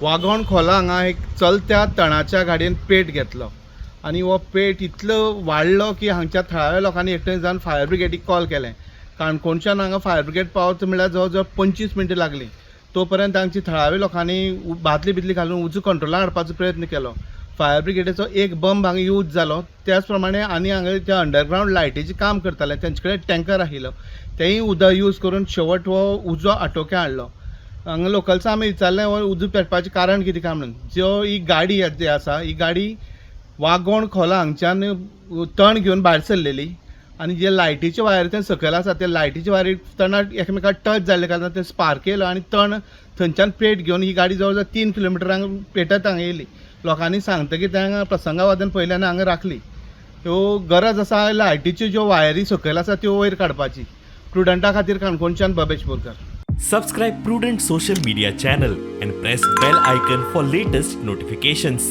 वागोण खोला हांगा एक चलत्या तणाच्या गाडयेन पेट घेतलो आनी हो पेट इतलो वाडलो की हांगच्या थळाव्या लोकांनी एकठांय जावन फायर ब्रिगेडीक कॉल केलें. काणकोणच्यान हांगा फायर ब्रिगेड पावता म्हळ्यार जवळ जवळ 25 मिनटां लागलीं. तो पर्यंत हांगची थळाव्या लोकांनी बातली बितली घालून उजो कंट्रोलाक हाडपाचो प्रयत्न केलो. फायर ब्रिगेडीचो एक बंब हांगा यूज जालो. त्याच प्रमाणे आनी हांगा त्या अंडरग्रावंड लायटीचें काम करताले तेंचे कडेन टँकर आशिल्लो, तेंय उदक यूज करून शेवट हो उजो आटोक्या हाडलो. हांगा लोकल्सां आमी विचारलें हो उजो पेटपाचें कारण कितें काय म्हणून. जो ही गाडी जी आसा ही गाडी वागोण खोला हांगच्यान तण घेवन भायर सरलेली आनी जे लायटीचे वायर ते सकयल आसा ते लायटीचे वायरी तणाक एकामेकाक टच जाल्ले कारणान ते स्पार्क येयलो आनी तण थंयच्यान पेट घेवन ही गाडी जवळ जवळ 3 किलोमिटर हांगा पेटत हांगा येयली. लोकांनी सांगतकीर ते हांगा प्रसंगावादन पयले आनी हांगा राखली. ह्यो गरज आसा लायटीच्यो ज्यो वायरी सकयल आसा त्यो वयर काडपाची. प्रुडंटा खातीर काणकोणच्यान Bhavesh Borkar. Subscribe Prudent social media channel and press bell icon for latest notifications.